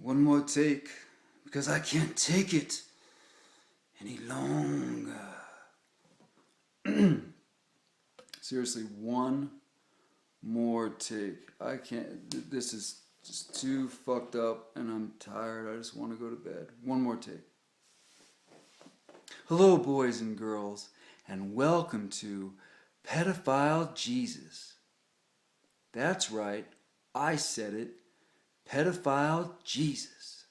One more take, because I can't take it any longer. Seriously, one more take. I can't, this is just too fucked up and I'm tired. I just want to go to bed. One more take. Hello, boys and girls, and welcome to Pedophile Jesus. That's right, I said it. Pedophile Jesus.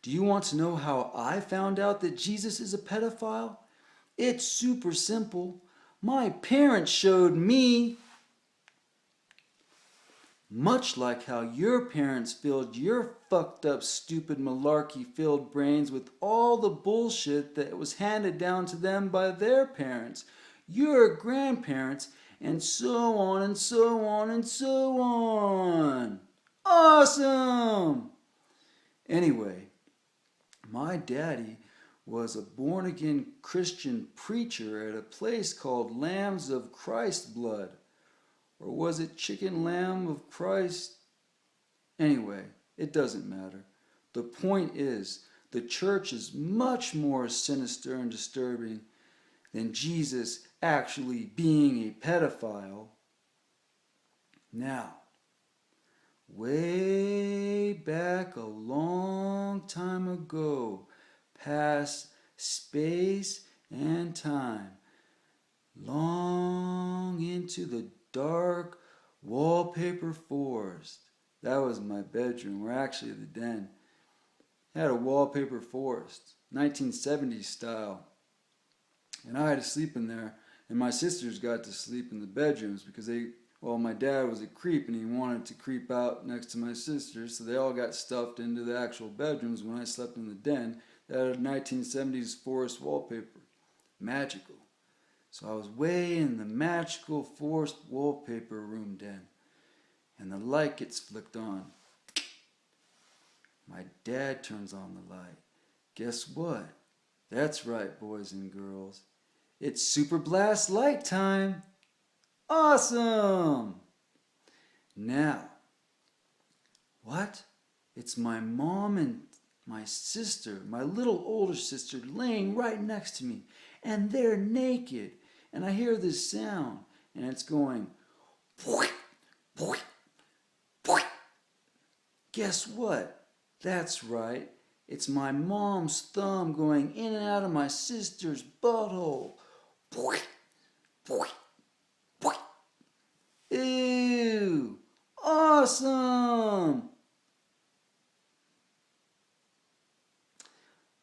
Do you want to know how I found out that Jesus is a pedophile? It's super simple. My parents showed me. Much like how your parents filled your fucked up, stupid, malarkey-filled brains with all the bullshit that was handed down to them by their parents, your grandparents, and so on and so on and so on. Awesome! Anyway, my daddy was a born-again Christian preacher at a place called Lambs of Christ Blood. Or was it Chicken Lamb of Christ? Anyway, it doesn't matter. The point is, the church is much more sinister and disturbing than Jesus actually being a pedophile. Now, way back a long time ago, past space and time, long into the dark wallpaper forest. That was my bedroom, or actually the den. It had a wallpaper forest, 1970s style. And I had to sleep in there, and my sisters got to sleep in the bedrooms because my dad was a creep and he wanted to creep out next to my sisters, so they all got stuffed into the actual bedrooms when I slept in the den. That had a 1970s forest wallpaper. Magical. So I was way in the magical forest wallpaper room den, and the light gets flicked on. My dad turns on the light. Guess what? That's right, boys and girls. It's Super Blast light time. Awesome! Now, what? It's my mom and my sister, my little older sister, laying right next to me, and they're naked. And I hear this sound, and it's going, boing, boing, boing. Guess what? That's right. It's my mom's thumb going in and out of my sister's butthole. Boing, boing, boing. Ew! Awesome!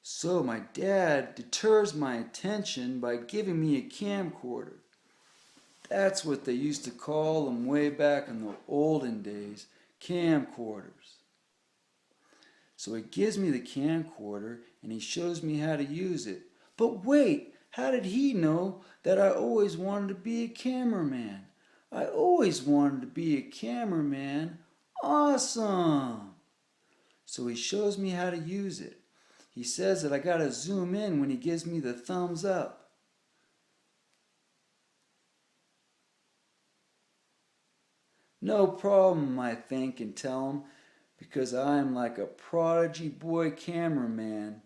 So my dad deters my attention by giving me a camcorder. That's what they used to call them way back in the olden days, camcorders. So he gives me the camcorder and he shows me how to use it. But wait, how did he know that I always wanted to be a cameraman? I always wanted to be a cameraman. Awesome! So he shows me how to use it. He says that I gotta zoom in when he gives me the thumbs up. No problem, I think, and tell him, because I am like a prodigy boy cameraman.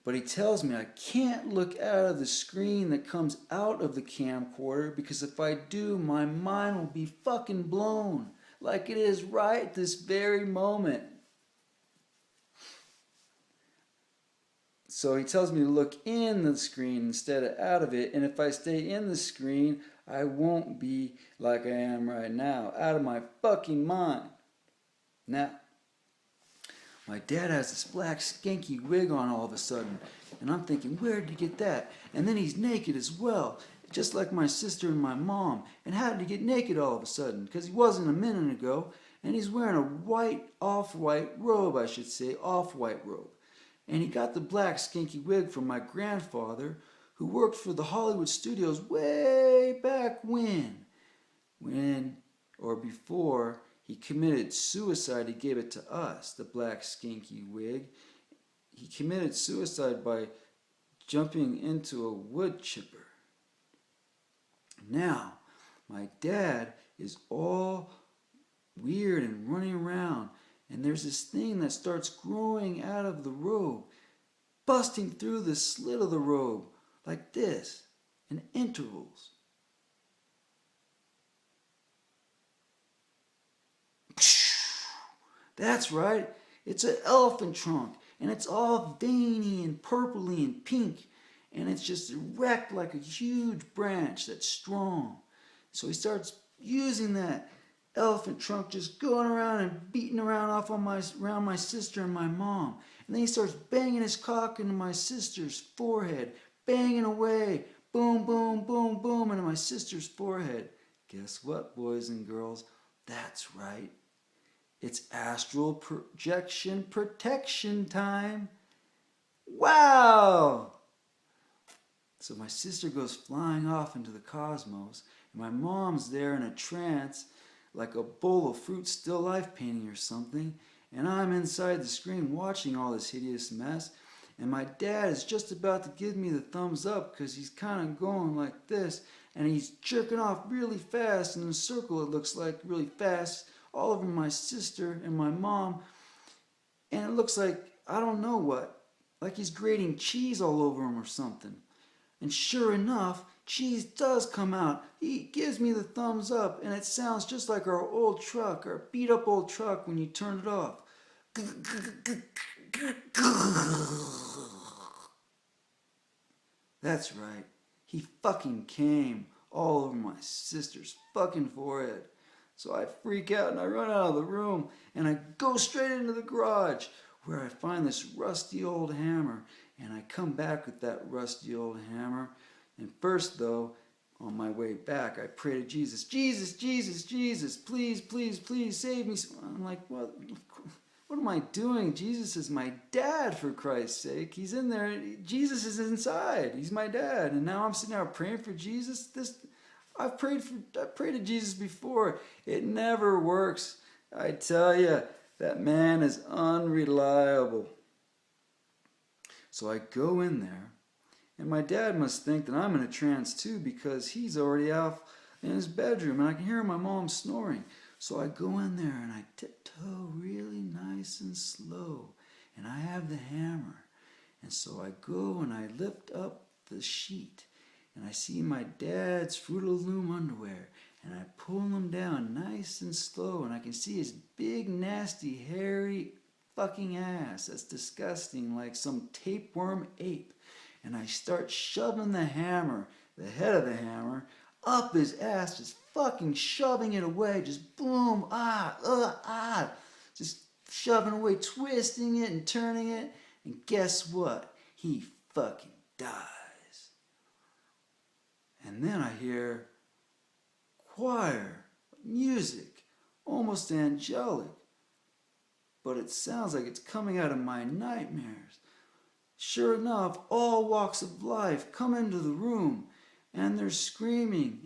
But he tells me I can't look out of the screen that comes out of the camcorder, because if I do, my mind will be fucking blown, like it is right this very moment. So he tells me to look in the screen instead of out of it, and if I stay in the screen, I won't be like I am right now, out of my fucking mind. Now, my dad has this black skanky wig on all of a sudden, and I'm thinking, where did he get that? And then he's naked as well, just like my sister and my mom. And how did he get naked all of a sudden? Because he wasn't a minute ago, and he's wearing a white, off-white robe, I should say, off-white robe. And he got the black skanky wig from my grandfather, who worked for the Hollywood studios way back when, or before he committed suicide. He gave it to us, the black skanky wig. He committed suicide by jumping into a wood chipper. Now, my dad is all weird and running around, And there's this thing that starts growing out of the robe, busting through the slit of the robe, like this, in intervals. That's right, it's an elephant trunk, and it's all veiny and purpley and pink, and it's just erect like a huge branch that's strong. So he starts using that elephant trunk, just going around and beating around around my sister and my mom. And then he starts banging his cock into my sister's forehead, banging away, boom, boom, boom, boom, into my sister's forehead. Guess what, boys and girls? That's right. It's astral projection protection time. Wow! So my sister goes flying off into the cosmos, and my mom's there in a trance, like a bowl of fruit still life painting or something, and I'm inside the screen watching all this hideous mess, and my dad is just about to give me the thumbs up because he's kind of going like this, and he's jerking off really fast in a circle, it looks like, really fast, all over my sister and my mom, and it looks like, I don't know what, like he's grating cheese all over him or something. And sure enough, cheese does come out. He gives me the thumbs up, and it sounds just like our old truck, our beat up old truck when you turn it off. That's right. He fucking came all over my sister's fucking forehead. So I freak out and I run out of the room and I go straight into the garage where I find this rusty old hammer, and I come back with that rusty old hammer. And first though, on my way back, I pray to Jesus, Jesus, Jesus, Jesus, please, please, please save me. I'm like, what am I doing? Jesus is my dad, for Christ's sake. He's in there. Jesus is inside. He's my dad. And now I'm sitting there praying for Jesus. I've prayed to Jesus before. It never works. I tell you, that man is unreliable. So I go in there, and my dad must think that I'm in a trance too, because he's already out in his bedroom, and I can hear my mom snoring. So I go in there and I tiptoe really nice and slow, and I have the hammer. And so I go and I lift up the sheet, and I see my dad's Fruit of the Loom underwear, and I pull them down nice and slow, and I can see his big, nasty, hairy fucking ass. That's disgusting, like some tapeworm ape. And I start shoving the hammer, the head of the hammer, up his ass, just fucking shoving it away, just boom, just shoving away, twisting it and turning it, and guess what? He fucking dies. And then I hear choir, music, almost angelic, but it sounds like it's coming out of my nightmares. Sure enough, all walks of life come into the room, and they're screaming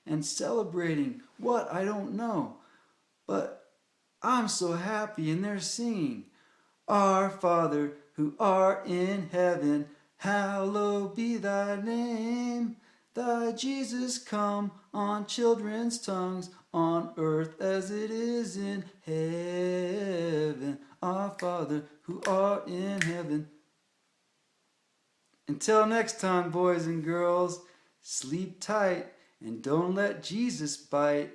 and celebrating what I don't know. But I'm so happy, and they're singing, Our Father who art in heaven, hallowed be thy name. Thy Jesus come on children's tongues, on earth as it is in heaven. Our Father who art in heaven. Until next time, boys and girls, sleep tight and don't let Jesus bite.